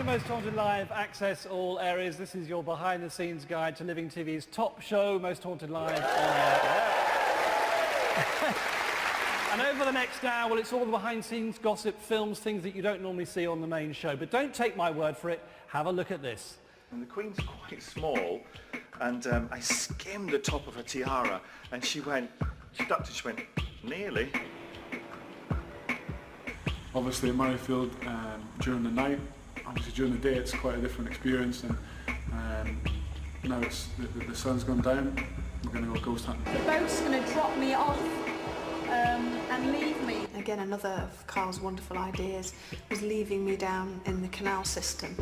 Most Haunted Live, access all areas. This is your behind-the-scenes guide to Living TV's top show, Most Haunted Live on air. And over the next hour, well, it's all the behind-the-scenes gossip, films, things that you don't normally see on the main show. But don't take my word for it. Have a look at this. And the Queen's quite small, and I skimmed the top of her tiara, and she ducked and she went, nearly. Obviously at Murrayfield during the night, obviously during the day it's quite a different experience, and now it's the sun's gone down, we're going to go ghost hunting. The boat's going to drop me off and leave me. Again, another of Carl's wonderful ideas was leaving me down in the canal system.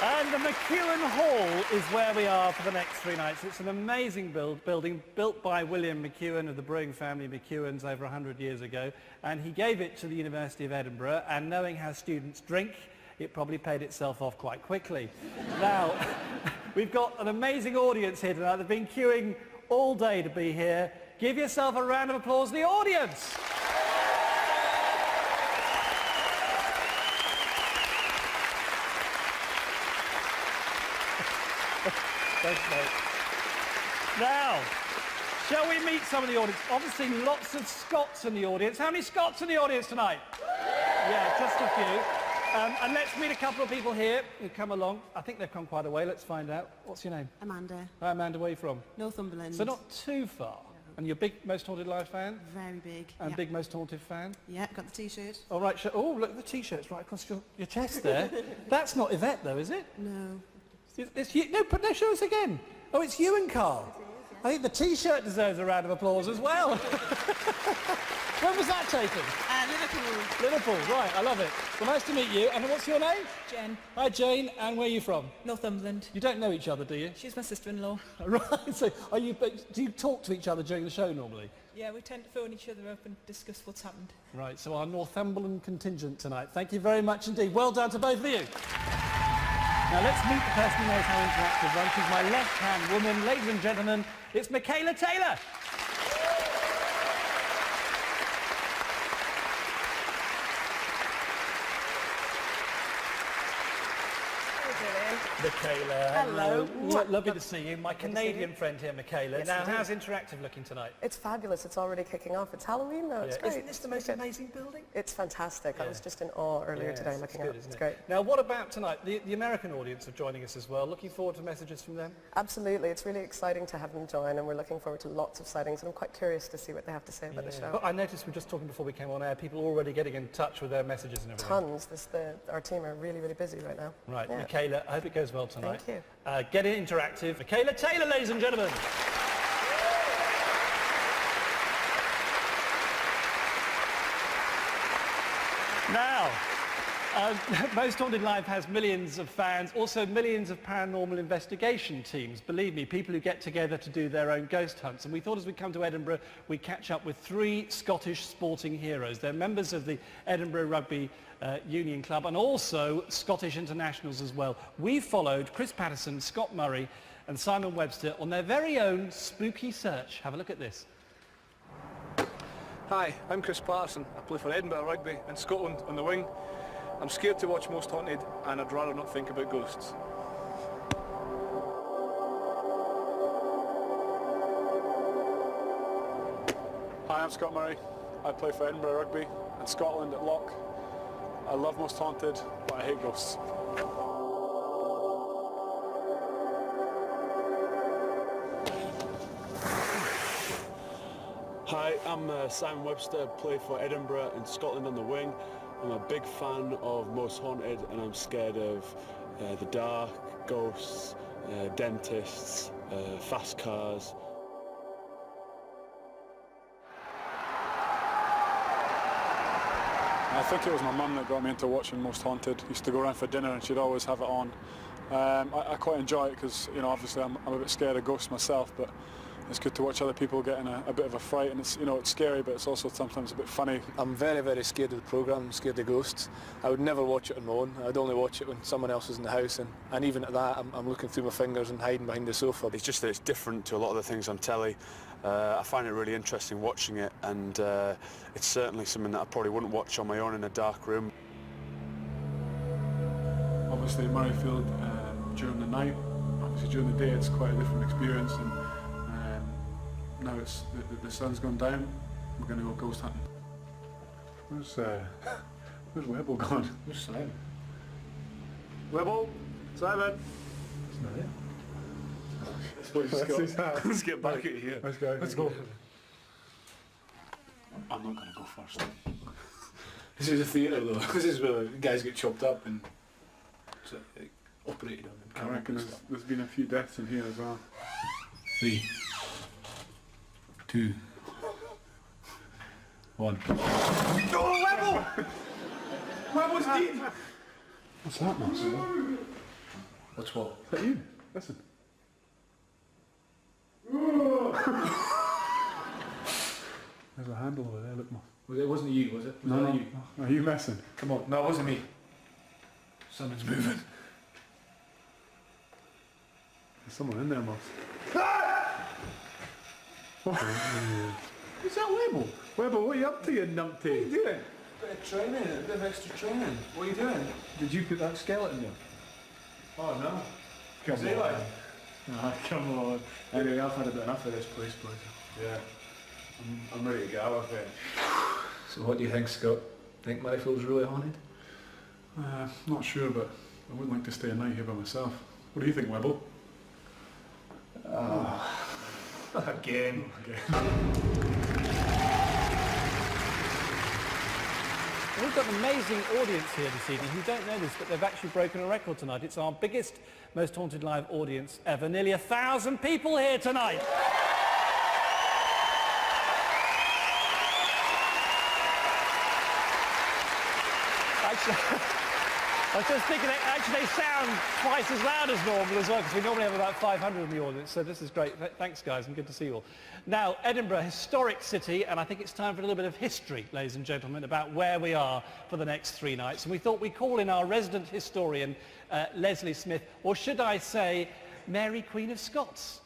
And the McEwen Hall is where we are for the next 3 nights. It's an amazing building built by William McEwen of the brewing family McEwens over 100 years ago, and he gave it to the University of Edinburgh, and knowing how students drink, it probably paid itself off quite quickly. Now, we've got an amazing audience here tonight. They've been queuing all day to be here. Give yourself a round of applause, the audience! Thanks, mate. Now, shall we meet some of the audience? Obviously, lots of Scots in the audience. How many Scots in the audience tonight? Yeah, just a few. And let's meet a couple of people here who come along. I think they've come quite a way. Let's find out. What's your name? Amanda. Hi, Amanda. Where are you from? Northumberland. So not too far. Yeah. And you're a big Most Haunted Live fan? Very big. And yeah. Big Most Haunted fan? Yeah, got the T-shirt. All right. Oh, look, the T-shirt's right across your chest there. That's not Yvette, though, is it? No. It's you. No, no, show us again. Oh, it's you and Carl. I think the T-shirt deserves a round of applause as well. When was that taken? Liverpool. Liverpool, right, I love it. Well, nice to meet you. And what's your name? Jen. Hi, Jane. And where are you from? Northumberland. You don't know each other, do you? She's my sister-in-law. Right, so do you talk to each other during the show normally? Yeah, we tend to phone each other up and discuss what's happened. Right, so our Northumberland contingent tonight. Thank you very much indeed. Well done to both of you. Now let's meet the person who knows how interactive runs. She's my left-hand woman. Ladies and gentlemen, it's Michaela Taylor. Michaela. Hello. Lovely to see you. My Canadian friend here, Michaela. Now, how's Interactive looking tonight? It's fabulous. It's already kicking off. It's Halloween now. It's great. Isn't this the most amazing building? It's fantastic. Yeah. I was just in awe earlier today looking at it. It's great. Now, what about tonight? The American audience are joining us as well. Looking forward to messages from them? Absolutely. It's really exciting to have them join, and we're looking forward to lots of sightings, and I'm quite curious to see what they have to say about the show. But I noticed we were just talking before we came on air, people already getting in touch with their messages and everything. Tons. Our team are really, really busy right now. Right. Yeah. Michaela, I hope it goes well tonight. Thank you. Get it interactive. Michaela Taylor, ladies and gentlemen. Now, Most Haunted Live has millions of fans, also millions of paranormal investigation teams. Believe me, people who get together to do their own ghost hunts. And we thought as we come to Edinburgh, we'd catch up with 3 Scottish sporting heroes. They're members of the Edinburgh Rugby Union Club and also Scottish internationals as well. We followed Chris Patterson, Scott Murray and Simon Webster on their very own spooky search. Have a look at this. Hi, I'm Chris Patterson. I play for Edinburgh Rugby in Scotland on the wing. I'm scared to watch Most Haunted and I'd rather not think about ghosts. Hi, I'm Scott Murray. I play for Edinburgh Rugby in Scotland at Loch. I love Most Haunted, but I hate ghosts. Hi, I'm Simon Webster, I play for Edinburgh in Scotland on the wing. I'm a big fan of Most Haunted and I'm scared of the dark, ghosts, dentists, fast cars. I think it was my mum that got me into watching Most Haunted. Used to go around for dinner and she'd always have it on. I quite enjoy it because, you know, obviously I'm a bit scared of ghosts myself, but it's good to watch other people getting a bit of a fright, and it's, you know, it's scary, but it's also sometimes a bit funny. I'm very, very scared of the programme. I'm scared of ghosts. I would never watch it on my own. I'd only watch it when someone else was in the house, and even at that, I'm looking through my fingers and hiding behind the sofa. It's just that it's different to a lot of the things on telly, I find it really interesting watching it, and it's certainly something that I probably wouldn't watch on my own in a dark room. Obviously Murrayfield during the night, obviously during the day it's quite a different experience, and now it's the sun's gone down, we're going to go ghost hunting. Where's Webble gone? Where's Simon? Webble? Simon? It's not it. Let's get back at here. Let's go. Let's go. I'm not going to go first. This is a theatre though. This is where guys get chopped up and operated on. I reckon there's been a few deaths in here as well. 3, 2, 1. Oh, Webble! Webble's dead! What's that, Moss? What's what? Is that you? Listen. There's a handle over there, look, Moss. It wasn't you, was it? Was No, that no. you? Are you messing? Come on. No, it wasn't me. Something's moving. There's someone in there, Moss. Is that Webble? Webble, what are you up to, you numpty? What are you doing? A bit of training, a bit of extra training. What are you doing? Did you put that skeleton there? Oh no. Come Is he on. like? Ah, come on. Anyway, I've had a bit enough of this place, boys. Yeah. I'm ready to get out of here. So what do you think, Scott? Think Murrayfield's really haunted? Not sure, but I wouldn't like to stay a night here by myself. What do you think, Webble? Again. We've got an amazing audience here this evening who don't know this, but they've actually broken a record tonight. It's our biggest, most haunted live audience ever. Nearly 1,000 people here tonight. I was just thinking, actually they sound twice as loud as normal as well, because we normally have about 500 in the audience, so this is great. Thanks, guys, and good to see you all. Now, Edinburgh, historic city, and I think it's time for a little bit of history, ladies and gentlemen, about where we are for the next 3 nights. And we thought we'd call in our resident historian, Leslie Smith, or should I say, Mary, Queen of Scots.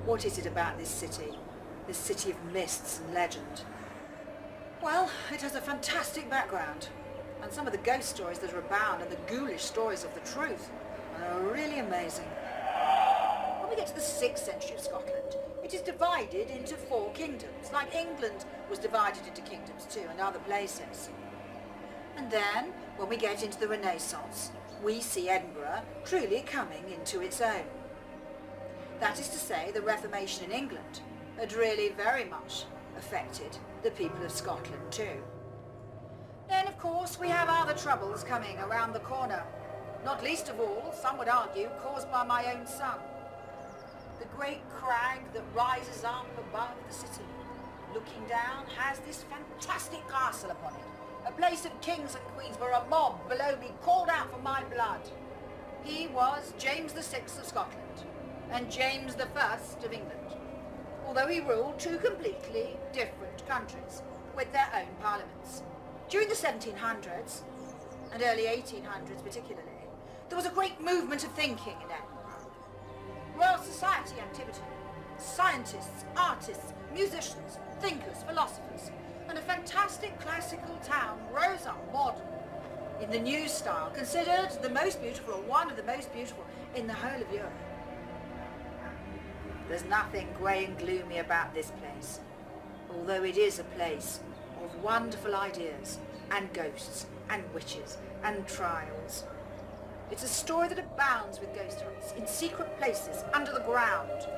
What is it about this city of mists and legend? Well, it has a fantastic background, and some of the ghost stories that are abound and the ghoulish stories of the truth are really amazing. When we get to the 6th century of Scotland, it is divided into 4 kingdoms, like England was divided into kingdoms too, and other places. And then, when we get into the Renaissance, we see Edinburgh truly coming into its own. That is to say, the Reformation in England had really very much affected the people of Scotland too. Then, of course, we have other troubles coming around the corner. Not least of all, some would argue, caused by my own son. The great crag that rises up above the city, looking down, has this fantastic castle upon it. A place of kings and queens where a mob below me called out for my blood. He was James VI of Scotland and James I of England, although he ruled 2 completely different countries with their own parliaments. During the 1700s, and early 1800s particularly, there was a great movement of thinking in Edinburgh. Royal Society activity, scientists, artists, musicians, thinkers, philosophers, and a fantastic classical town rose up modern, in the new style, considered the most beautiful, or one of the most beautiful, in the whole of Europe. There's nothing grey and gloomy about this place, although it is a place of wonderful ideas and ghosts and witches and trials. It's a story that abounds with ghost hunts in secret places under the ground,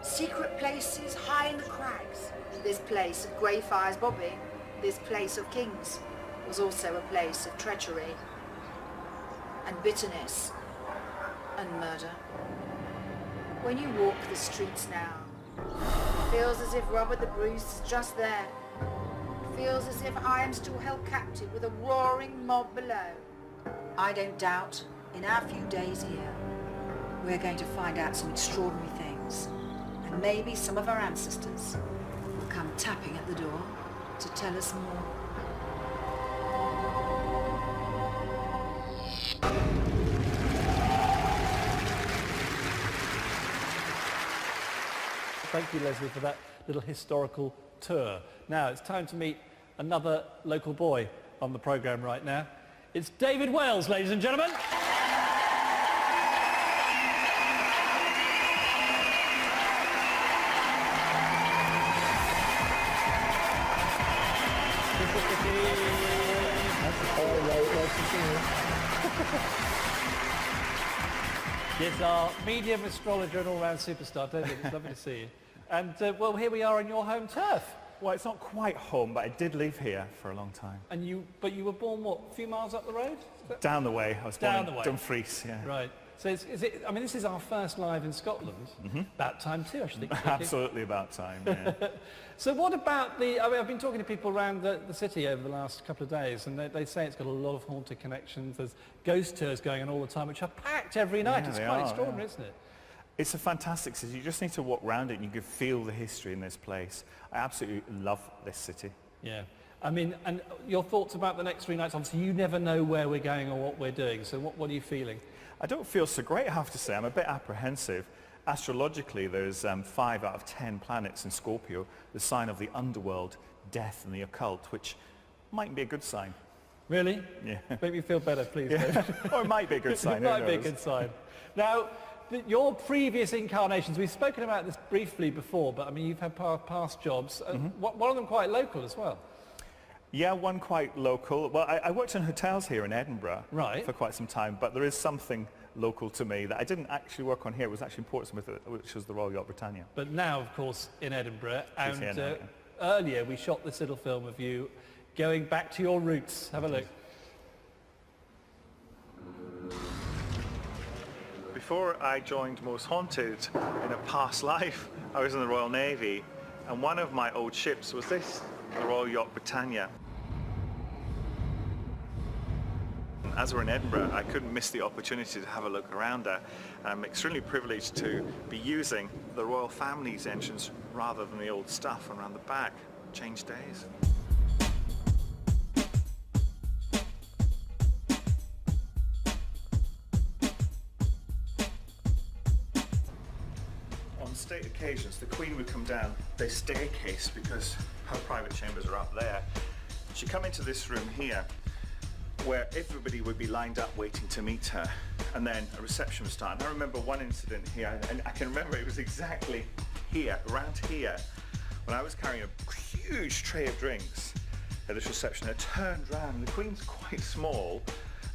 secret places high in the crags. This place of Greyfriars Bobby, this place of kings, was also a place of treachery and bitterness and murder. When you walk the streets now, it feels as if Robert the Bruce is just there. It feels as if I am still held captive with a roaring mob below. I don't doubt in our few days here, we're going to find out some extraordinary things. And maybe some of our ancestors will come tapping at the door to tell us more. Thank you, Leslie, for that little historical tour. Now, it's time to meet another local boy on the programme right now. It's David Wales, ladies and gentlemen. Yes, our medium astrologer and all-round superstar, David. It's lovely to see you. And, well, here we are on your home turf. Well, it's not quite home, but I did live here for a long time. And but you were born, what, a few miles up the road? Down the way. I was born in Dumfries, yeah. Right. So I mean, this is our first live in Scotland. About time too, I should think. Absolutely about time, yeah. So what about I've been talking to people around the city over the last couple of days, and they say it's got a lot of haunted connections. There's ghost tours going on all the time, which are packed every night. Yeah, it's quite extraordinary, isn't it? It's a fantastic city. You just need to walk around it and you can feel the history in this place. I absolutely love this city. Yeah. I mean, and your thoughts about the next 3 nights? Obviously, you never know where we're going or what we're doing, so what are you feeling? I don't feel so great, I have to say. I'm a bit apprehensive. Astrologically, there's 5 out of 10 planets in Scorpio, the sign of the underworld, death and the occult, which might be a good sign. Really? Yeah. Make me feel better, please. Yeah. Or it might be a good sign. It might be a good sign. Now, your previous incarnations, we've spoken about this briefly before, but I mean, you've had past jobs. One of them quite local as well. Yeah, one quite local. Well, I worked in hotels here in Edinburgh for quite some time, but there is something local to me that I didn't actually work on here. It was actually in Portsmouth, which was the Royal Yacht Britannia. But now, of course, in Edinburgh, and earlier we shot this little film of you going back to your roots. Have a look. Before I joined Most Haunted, in a past life, I was in the Royal Navy, and one of my old ships was this, the Royal Yacht Britannia. As we're in Edinburgh, I couldn't miss the opportunity to have a look around her. I'm extremely privileged to be using the royal family's entrance rather than the old stuff around the back. Changed days. On state occasions, the Queen would come down this staircase because her private chambers are up there. She'd come into this room here, where everybody would be lined up waiting to meet her, and then a reception would start. And I remember one incident here, and I can remember it was exactly here, around here, when I was carrying a huge tray of drinks at this reception. I turned round, and the Queen's quite small,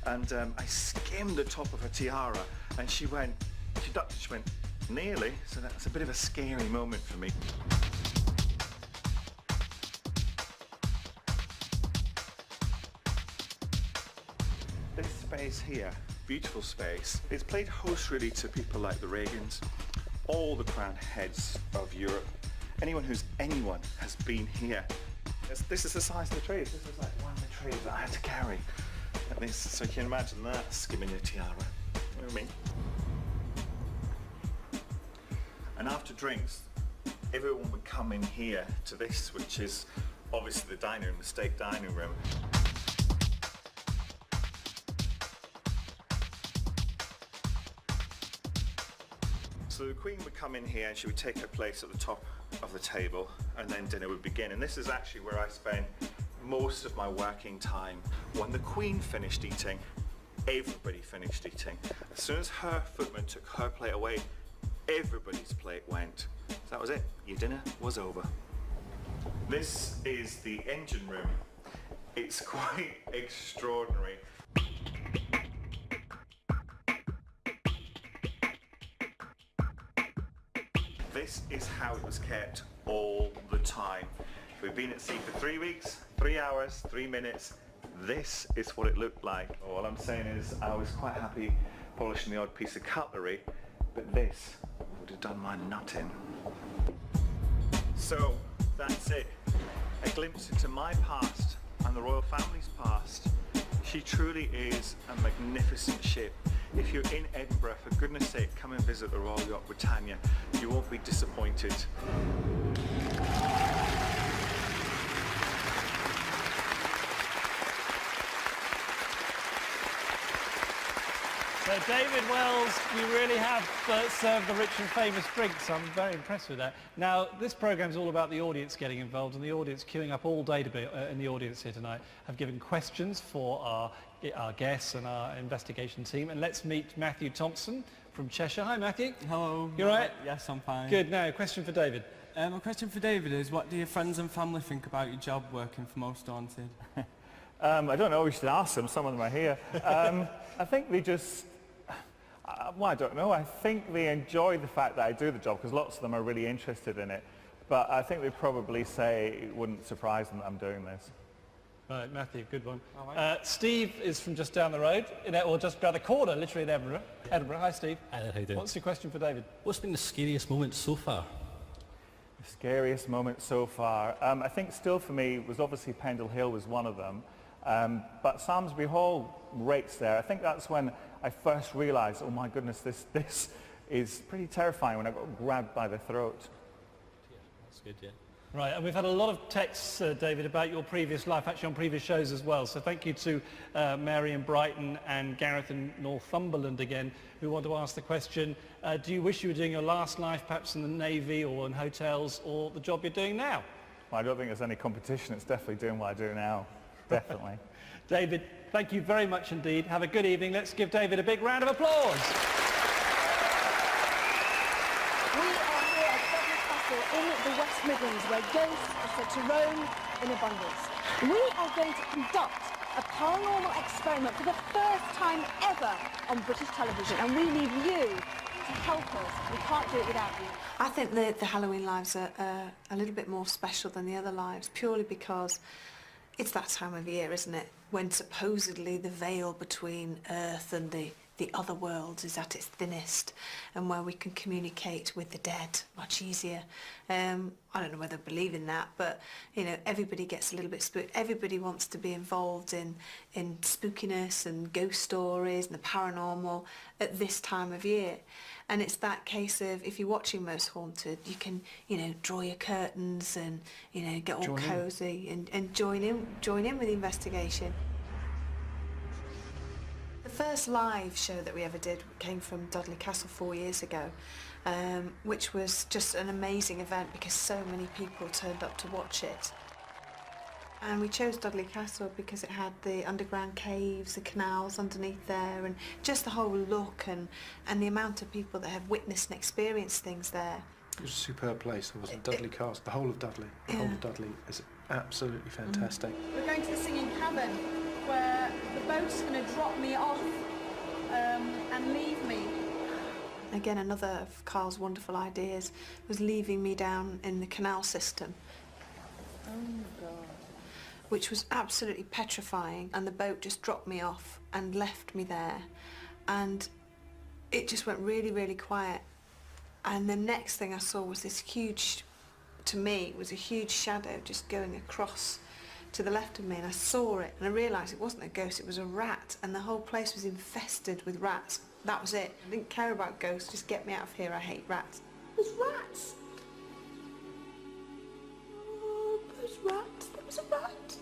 and I skimmed the top of her tiara, and she ducked, she went, nearly, so that's a bit of a scary moment for me. This space here, beautiful space, it's played host really to people like the Reagans, all the crowned heads of Europe. Anyone has been here. This is the size of the trays. This is like one of the trays that I had to carry. At least, so you can imagine that, skimming your tiara. You know what I mean? And after drinks, everyone would come in here to this, which is obviously the dining room, the state dining room. So the Queen would come in here and she would take her place at the top of the table, and then dinner would begin. And this is actually where I spent most of my working time. When the Queen finished eating, everybody finished eating. As soon as her footman took her plate away, everybody's plate went. So that was it. Your dinner was over. This is the engine room. It's quite extraordinary. This is how it was kept all the time. We've been at sea for 3 weeks, 3 hours, 3 minutes. This is what it looked like. All I'm saying is I was quite happy polishing the odd piece of cutlery, but this would have done my nut in. So that's it. A glimpse into my past and the royal family's past. She truly is a magnificent ship. If you're in Edinburgh, for goodness sake, come and visit the Royal Yacht Britannia. You won't be disappointed. So David Wells, you really have served the rich and famous drinks. I'm very impressed with that. Now, this programme's all about the audience getting involved, and the audience queuing up all day to be in the audience here tonight have given questions for our guests and our investigation team. And let's meet Matthew Thompson from Cheshire. Hi, Matthew. Hello. You all right? Yes, I'm fine. Good. Now, question for David. My question for David is, what do your friends and family think about your job working for Most Haunted? I don't know, we should ask them, some of them are here. I think they just, well, I don't know, I think they enjoy the fact that I do the job because lots of them are really interested in it. But I think they probably say it wouldn't surprise them that I'm doing this. Right, Matthew, good one. Steve is from just down the road, or just around the corner, literally in Edinburgh. Hi, Steve. Hi there, how you doing? What's your question for David? What's been the scariest moment so far? The scariest moment so far, I think still for me was obviously Pendle Hill was one of them. But Samsbury Hall rates there. I think that's when I first realised, oh my goodness, this is pretty terrifying when I got grabbed by the throat. That's good, yeah. Right, and we've had a lot of texts, David, about your previous life, actually on previous shows as well. So thank you to Mary in Brighton and Gareth in Northumberland again, who want to ask the question, do you wish you were doing your last life perhaps in the Navy or in hotels or the job you're doing now? Well, I don't think there's any competition. It's definitely doing what I do now. Definitely. David, thank you very much indeed. Have a good evening. Let's give David a big round of applause. In the West Midlands, where ghosts are said to roam in abundance. We are going to conduct a paranormal experiment for the first time ever on British television, and we need you to help us. We can't do it without you. I think the Halloween lives are a little bit more special than the other lives, purely because it's that time of year, isn't it, when supposedly the veil between Earth and the other worlds is at its thinnest, and where we can communicate with the dead much easier. I don't know whether I believe in that, but you know, everybody gets a little bit spooked. Everybody wants to be involved in spookiness and ghost stories and the paranormal at this time of year. And it's that case of, if you're watching Most Haunted, you can, you know, draw your curtains and, you know, get all cosy and join in with the investigation. The first live show that we ever did came from Dudley Castle 4 years ago, which was just an amazing event because so many people turned up to watch it. And we chose Dudley Castle because it had the underground caves, the canals underneath there, and just the whole look and the amount of people that have witnessed and experienced things there. It was a superb place. There wasn't Dudley Castle, the whole of Dudley. The whole of Dudley is absolutely fantastic. We're going to the singing cabin, where the boat's going to drop me off and leave me. Again, another of Carl's wonderful ideas was leaving me down in the canal system. Oh God. Which was absolutely petrifying, and the boat just dropped me off and left me there, and it just went really, really quiet. And the next thing I saw was this huge, to me, it was a huge shadow just going across to the left of me, and I saw it and I realised it wasn't a ghost, it was a rat, and the whole place was infested with rats. That was it. I didn't care about ghosts, just get me out of here, I hate rats. There's rats! Oh, there's rats, there was a rat!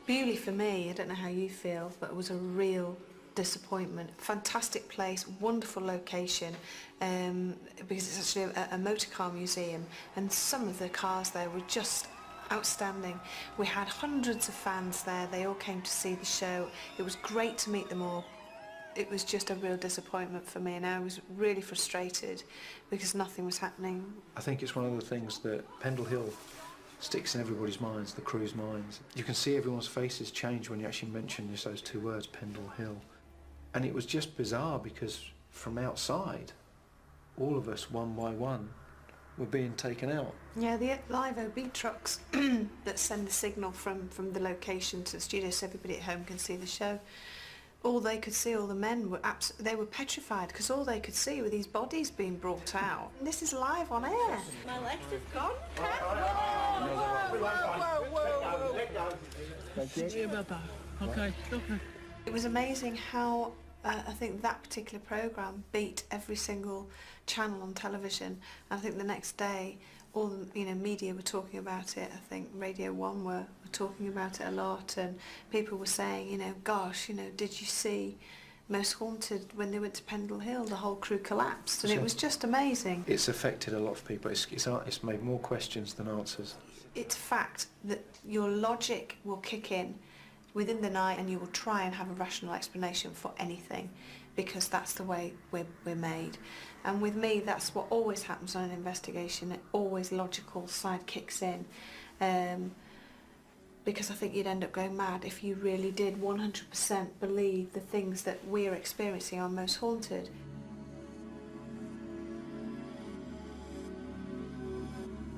Bewley for me, I don't know how you feel, but it was a real disappointment. Fantastic place, wonderful location, because it's actually a motor car museum, and some of the cars there were just outstanding. We had hundreds of fans there, they all came to see the show. It was great to meet them all. It was just a real disappointment for me, and I was really frustrated because nothing was happening. I think it's one of the things that Pendle Hill sticks in everybody's minds, the crew's minds. You can see everyone's faces change when you actually mention just those two words, Pendle Hill. And it was just bizarre because from outside, all of us, one by one, were being taken out. Yeah, the live OB trucks that send the signal from the location to the studio so everybody at home can see the show. All they could see, all the men were they were petrified because all they could see were these bodies being brought out. And this is live on air. My legs have gone. Sorry about that. Okay, okay. It was amazing how I think that particular programme beat every single channel on television. And I think the next day, all the media were talking about it. I think Radio 1 were talking about it a lot, and people were saying, gosh, did you see Most Haunted when they went to Pendle Hill? The whole crew collapsed, and it was just amazing. It's affected a lot of people. It's made more questions than answers. It's a fact that your logic will kick in within the night, and you will try and have a rational explanation for anything, because that's the way we're made. And with me, that's what always happens on an investigation. It always logical side kicks in, because I think you'd end up going mad if you really did 100% believe the things that we're experiencing on Most Haunted.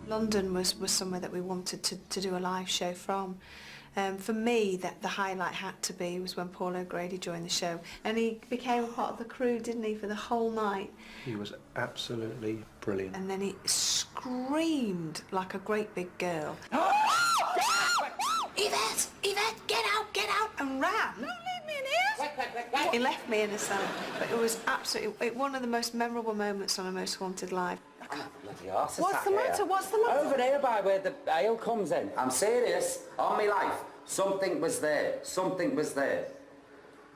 London was somewhere that we wanted to do a live show from. For me, the highlight had to be was when Paul O'Grady joined the show, and he became a part of the crew, didn't he, for the whole night. He was absolutely brilliant. And then he screamed like a great big girl. Yvette, get out, and ran. Don't leave me in here. He left me in a cell, but it was absolutely one of the most memorable moments on a Most Haunted Live. What's the matter? What's the matter? Over here by where the ale comes in. I'm serious. On my life. Something was there. Something was there.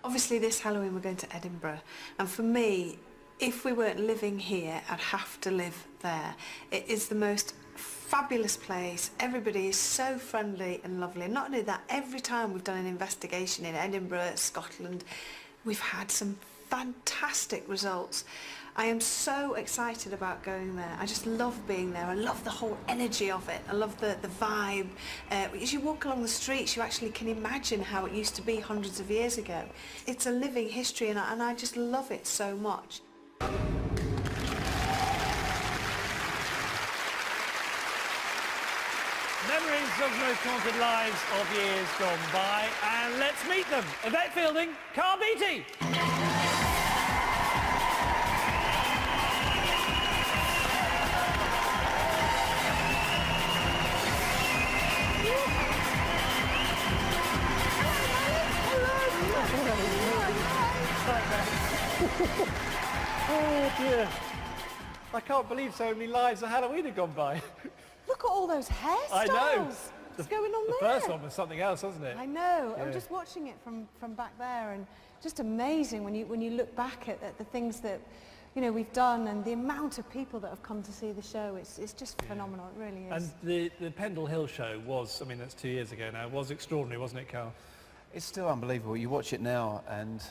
Obviously this Halloween we're going to Edinburgh, and for me, if we weren't living here, I'd have to live there. It is the most fabulous place. Everybody is so friendly and lovely. And not only that, every time we've done an investigation in Edinburgh, Scotland, we've had some fantastic results. I am so excited about going there. I just love being there. I love the whole energy of it. I love the vibe. As you walk along the streets, you actually can imagine how it used to be hundreds of years ago. It's a living history, and I just love it so much. Memories of Most Haunted Lives of years gone by, and let's meet them. Yvette Fielding, Carl Beattie. Oh dear. I can't believe so many lives of Halloween have gone by. Look at all those hairstyles. I know. What's going on there? there? The first one was something else, wasn't it? I know. Yeah. I'm just watching it from back there, and just amazing when you look back at the things that we've done, and the amount of people that have come to see the show. It's just phenomenal. It really is. And the Pendle Hill show was, I mean, that's 2 years ago now, was extraordinary, wasn't it, Carl? It's still unbelievable. You watch it now and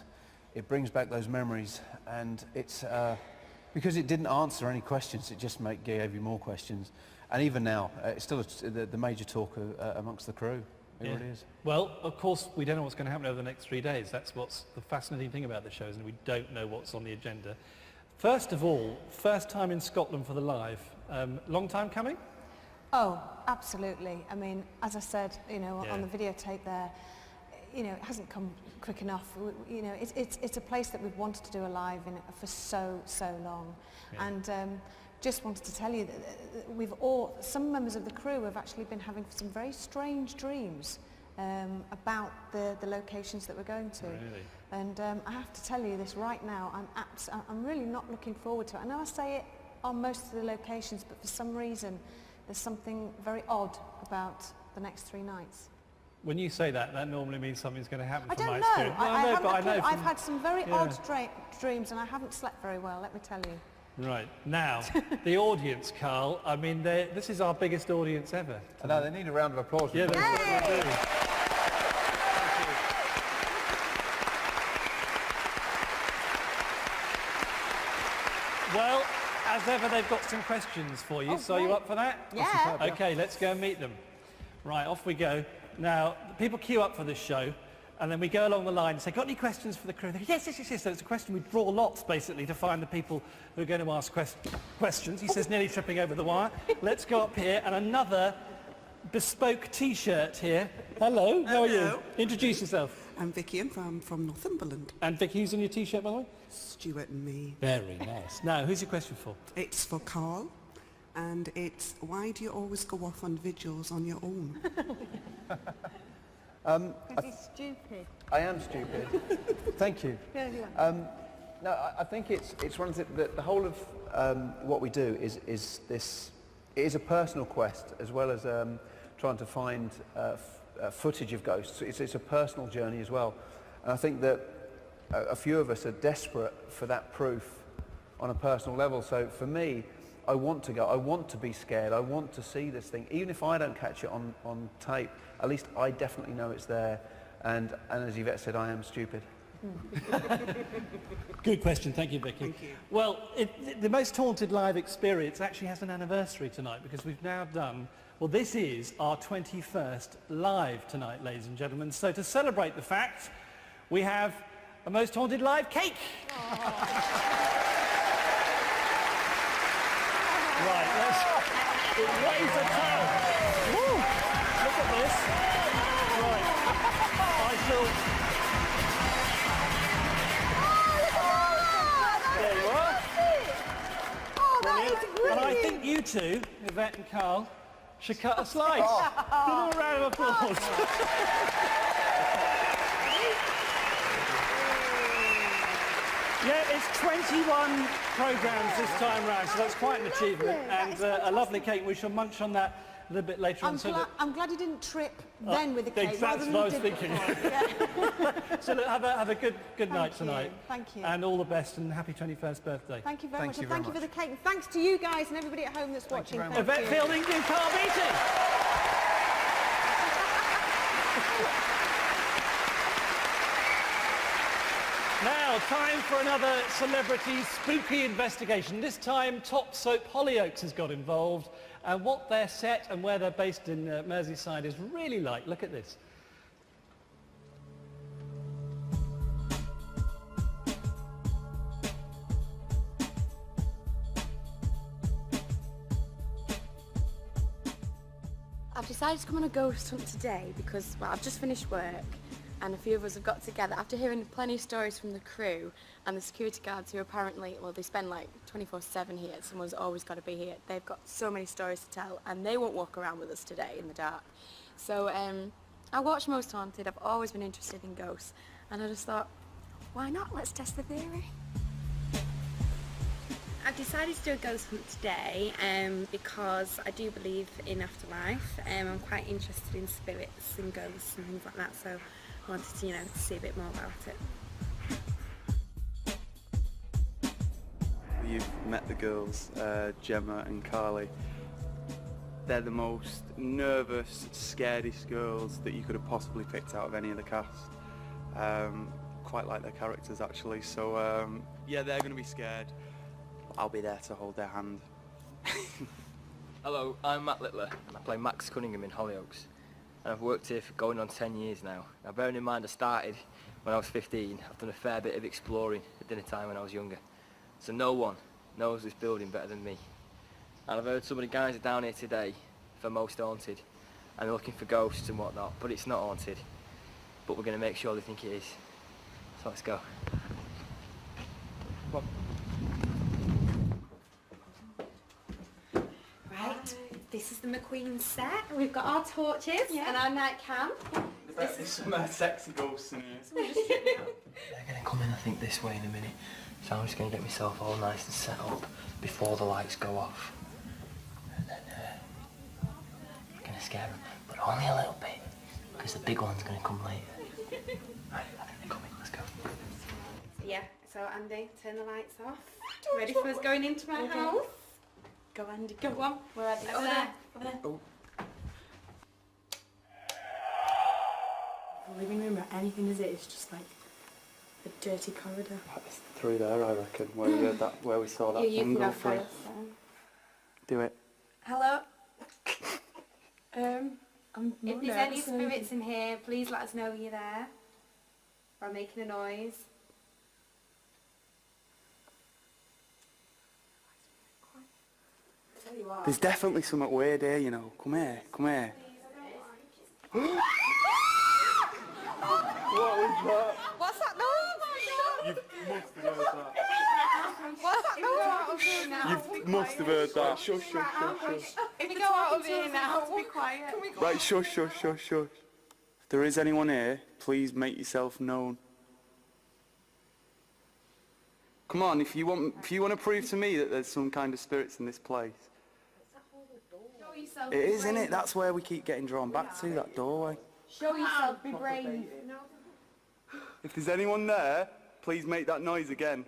it brings back those memories, and it's because it didn't answer any questions, it just gave you more questions. And even now, it's still the major talk amongst the crew. It really is. Well, of course, we don't know what's going to happen over the next 3 days. That's what's the fascinating thing about the show, is we don't know what's on the agenda. First of all, first time in Scotland for the live. Long time coming? Oh, absolutely. I mean, as I said, on the videotape there, it hasn't come quick enough. It's a place that we've wanted to do a live in for so long. Yeah. And just wanted to tell you that some members of the crew have actually been having some very strange dreams about the locations that we're going to. Really? And I have to tell you this right now, I'm really not looking forward to it. I know I say it on most of the locations, but for some reason there's something very odd about the next 3 nights. When you say that, that normally means something's going to happen. I from don't my know. experience. I know. I've had some very odd dreams, and I haven't slept very well, let me tell you. Right, now, the audience, Carl, I mean, this is our biggest audience ever. I know, they need a round of applause. Yeah, they do. Well, as ever, they've got some questions for you, so are you up for that? Yeah. Okay, let's go and meet them. Right, off we go. Now, people queue up for this show, and then we go along the line and say, got any questions for the crew? They go, yes. So it's a question. We draw lots, basically, to find the people who are going to ask questions. He says, nearly tripping over the wire. Let's go up here, and another bespoke T-shirt here. Hello, how are you? Introduce yourself. I'm Vicky, and I'm from Northumberland. And Vicky, who's on your T-shirt, by the way? Stuart and me. Very nice. Now, who's your question for? It's for Carl, and it's, why do you always go off on vigils on your own? Because he's stupid. I am stupid. Thank you. No, I think it's one of the whole of what we do is this. It is a personal quest as well as trying to find footage of ghosts. It's a personal journey as well, and I think that a few of us are desperate for that proof on a personal level. So for me, I want to go. I want to be scared. I want to see this thing, even if I don't catch it on tape. At least I definitely know it's there. And as Yvette said, I am stupid. Good question, thank you, Vicky. Thank you. Well, the Most Haunted live experience actually has an anniversary tonight because we've now done, well, this is our 21st live tonight, ladies and gentlemen. So to celebrate the fact, we have a Most Haunted live cake. Right, let's raise the towel. Woo! Look at this. Right, I shall... There you are. Oh, that is brilliant. And I think you two, Yvette and Carl, should cut a slice. Give them a round of applause. Yeah, it's 21 programmes this time round, so that's quite an achievement. And a lovely cake. We shall munch on that a little bit later on. I'm glad you didn't trip then with the cake. That's what I was thinking. So look, have a good night tonight. Thank you. And all the best and happy 21st birthday. Thank you very much. And thank you for the cake. And thanks to you guys and everybody at home that's watching. Thank you. Yvette Fielding, you can't beat it. Now, time for another celebrity spooky investigation. This time, top soap Hollyoaks has got involved. And what their set and where they're based in Merseyside is really like. Look at this. I've decided to come on a ghost hunt today because, well, I've just finished work and a few of us have got together after hearing plenty of stories from the crew and the security guards who apparently, well, they spend like 24/7 here. Someone's always got to be here. They've got so many stories to tell and they won't walk around with us today in the dark. So I watch Most Haunted. I've always been interested in ghosts and I just thought, why not? Let's test the theory. I've decided to do a ghost hunt today because I do believe in afterlife. I'm quite interested in spirits and ghosts and things like that, so I wanted to, see a bit more about it. You've met the girls, Gemma and Carly. They're the most nervous, scaredest girls that you could have possibly picked out of any of the cast. Quite like their characters actually, so yeah, they're going to be scared. I'll be there to hold their hand. Hello, I'm Matt Littler and I play Max Cunningham in Hollyoaks. And I've worked here for going on 10 years now. Now bearing in mind I started when I was 15, I've done a fair bit of exploring at dinner time when I was younger. So no one knows this building better than me. And I've heard some of the guys are down here today for Most Haunted and they're looking for ghosts and whatnot, but it's not haunted. But we're going to make sure they think it is. So let's go. Come on. Right, this is the McQueen set. We've got our torches and our night camp. There's some sexy ghosts in here. They're going to come in, I think, this way in a minute. So I'm just going to get myself all nice and set up before the lights go off. And then I'm going to scare them, but only a little bit, because the big one's going to come later. Right, I think they're coming, let's go. Yeah, so Andy, turn the lights off. Ready for us going into my house? Go Andy, go on. Where are they? Over there. Over there. Oh. The living room or anything, is it? It's just like a dirty corridor. It's through there, I reckon, where we heard that, where we saw that You thing can go go through. first then. Do it. Hello? If there's any spirits in here, please let us know you're there. By making a noise. There's definitely something weird here, you know. Come here, come here. What was that? What's that noise? You must have heard that. What's that noise? You must have heard that. Shush, shush, shush, shush. If we go out of here now, be quiet. Right, shush, shush, shush, shush. If there is anyone here, please make yourself known. Come on, if you want to prove to me that there's some kind of spirits in this place. It is, isn't it? That's where we keep getting drawn back to, that doorway. Show yourself, be brave. If there's anyone there, please make that noise again.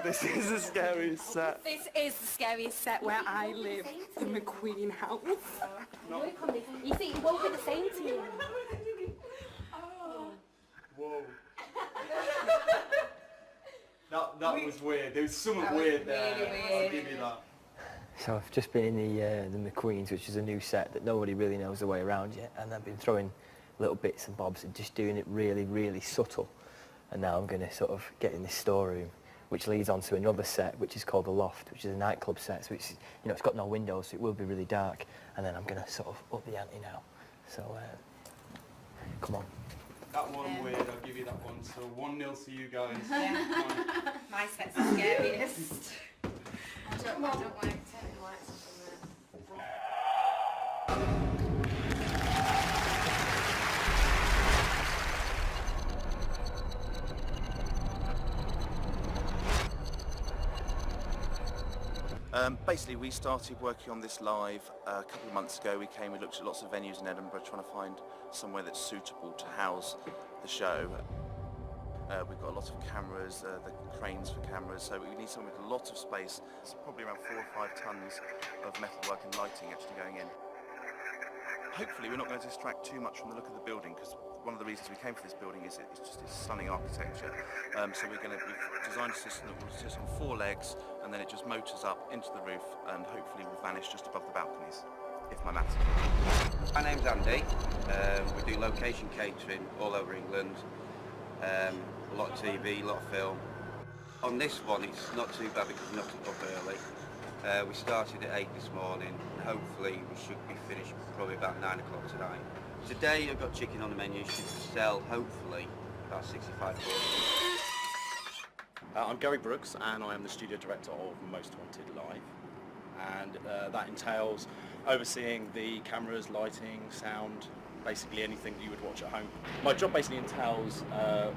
This is the scariest set. This is the scariest set where I live, the McQueen house. You see, it won't be the same to you. Whoa. That was weird. There was something weird there. Really I'll give you that. So I've just been in the McQueen's, which is a new set that nobody really knows the way around yet, and I've been throwing little bits and bobs and just doing it really, really subtle. And now I'm going to sort of get in this storeroom, which leads on to another set, which is called The Loft, which is a nightclub set, so it's, you know, it's got no windows, so it will be really dark. And then I'm going to sort of up the ante now. So, come on. That one weird, I'll give you that one. So 1-0 to you guys. Yeah. My set's the scariest. I don't like turning lights off on there. Basically, we started working on this live a couple of months ago. We looked at lots of venues in Edinburgh trying to find somewhere that's suitable to house the show. We've got a lot of cameras, the cranes for cameras, so we need somewhere with a lot of space. It's probably around 4 or 5 tons of metalwork and lighting actually going in. Hopefully we're not going to distract too much from the look of the building, because one of the reasons we came for this building is it's just its stunning architecture. So we've designed a system that will sit on 4 legs, and then it just motors up into the roof and hopefully will vanish just above the balconies, if my maths is. My name's Andy. We do location catering all over England. A lot of TV, a lot of film. On this one it's not too bad because we're not up early. We started at 8 this morning, and hopefully we should be finished probably about 9 o'clock tonight. Today I've got chicken on the menu, should sell hopefully about 65 portions. I'm Gary Brooks, and I am the studio director of Most Haunted Live, and that entails overseeing the cameras, lighting, sound, basically anything that you would watch at home. My job basically entails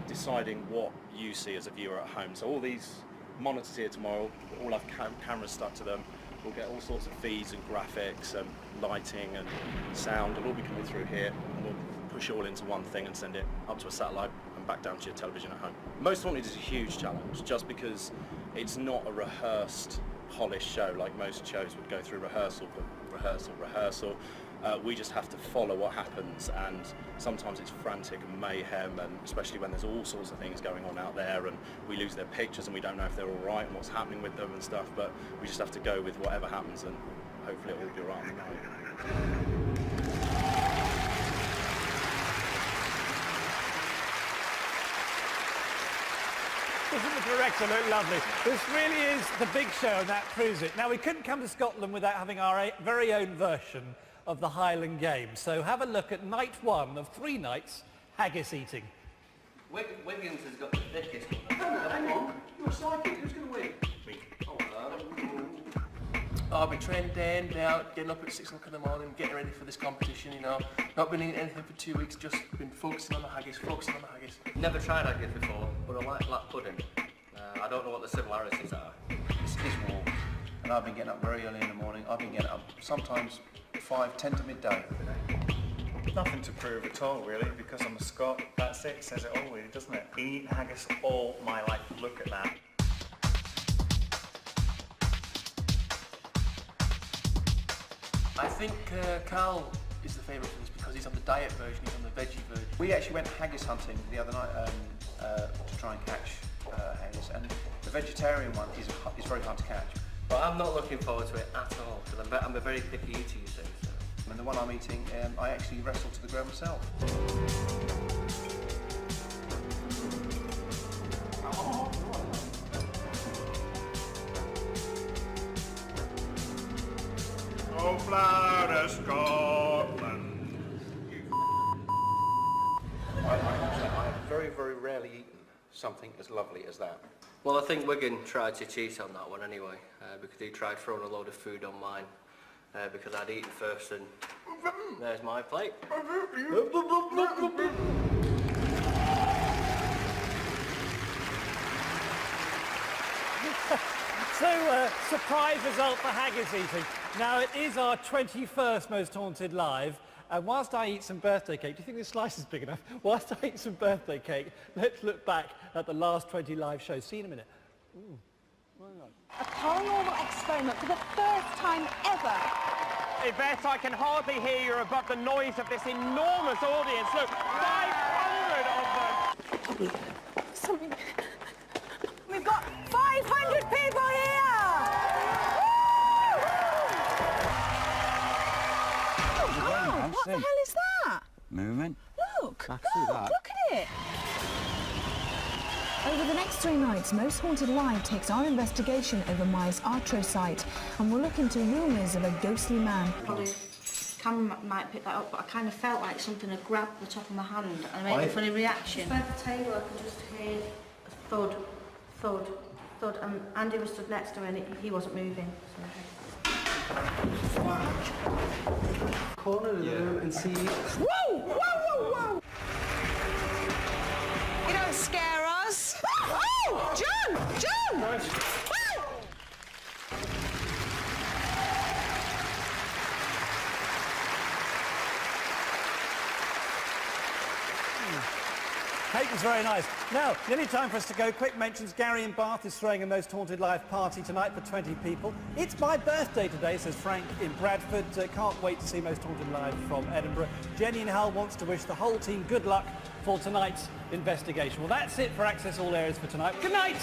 deciding what you see as a viewer at home. So all these monitors here tomorrow all have cameras stuck to them. We'll get all sorts of feeds and graphics and lighting and sound. It'll all be coming through here, and we'll push it all into one thing and send it up to a satellite and back down to your television at home. Most Haunted is a huge challenge, just because it's not a rehearsed, polished show like most shows would go through rehearsal. We just have to follow what happens, and sometimes it's frantic and mayhem, and especially when there's all sorts of things going on out there and we lose their pictures and we don't know if they're all right and what's happening with them and stuff, but we just have to go with whatever happens, and hopefully it will be all right on the night. Doesn't the director look lovely? This really is the big show, and that proves it. Now, we couldn't come to Scotland without having our very own version of the Highland Games. So have a look at night 1 of 3 nights haggis eating. Wiggins has got the thickest one. Hang on, you're a psychic, who's going to win? Me. I've been training day in, day out, getting up at 6 o'clock in the morning, getting ready for this competition, you know. Not been eating anything for 2 weeks, just been focusing on the haggis. Never tried haggis before, but I like black pudding. I don't know what the similarities are. This is warm, and I've been getting up very early in the morning. I've been getting up sometimes 5, 10 to midday. Nothing to prove at all, really, because I'm a Scot. That's it, says it all, really, doesn't it? Been eating haggis all my life. Look at that. I think Carl is the favourite for this because he's on the diet version, he's on the veggie version. We actually went haggis hunting the other night to try and catch haggis, and the vegetarian one is very hard to catch. But I'm not looking forward to it at all, because I'm a very picky eater, you see. So. And the one I'm eating, I actually wrestled to the ground myself. Oh, flower of Scotland. I something as lovely as that? Well, I think Wigan tried to cheat on that one anyway, because he tried throwing a load of food on mine, because I'd eaten first, and there's my plate. So, surprise result for haggis eating. Now, it is our 21st Most Haunted Live, and whilst I eat some birthday cake, do you think this slice is big enough? Whilst I eat some birthday cake, let's look back at the last 20 live shows. See you in a minute. Ooh. A paranormal experiment for the first time ever. Yvette, I can hardly hear you above the noise of this enormous audience. Look, 500 of them. Something. We've got 500 people here! Oh, what the hell is that? Movement. Look! I see that. Look at it! Over the next 3 nights, Most Haunted Live takes our investigation over Maya's Artro site, and we'll look into rumours of a ghostly man. Probably camera might pick that up, but I kind of felt like something had grabbed the top of my hand and made a funny reaction. By the table, I could just hear a thud, thud, thud, and Andy was stood next to me and he wasn't moving. So. Corner of the room and see. Whoa! Whoa, whoa, whoa! You don't scare us! Oh! John! John! Cake was very nice. Now, nearly time for us to go. Quick mentions, Gary in Bath is throwing a Most Haunted Live party tonight for 20 people. It's my birthday today, says Frank in Bradford. Can't wait to see Most Haunted Live from Edinburgh. Jenny in Hull wants to wish the whole team good luck for tonight's investigation. Well, that's it for Access All Areas for tonight. Good night!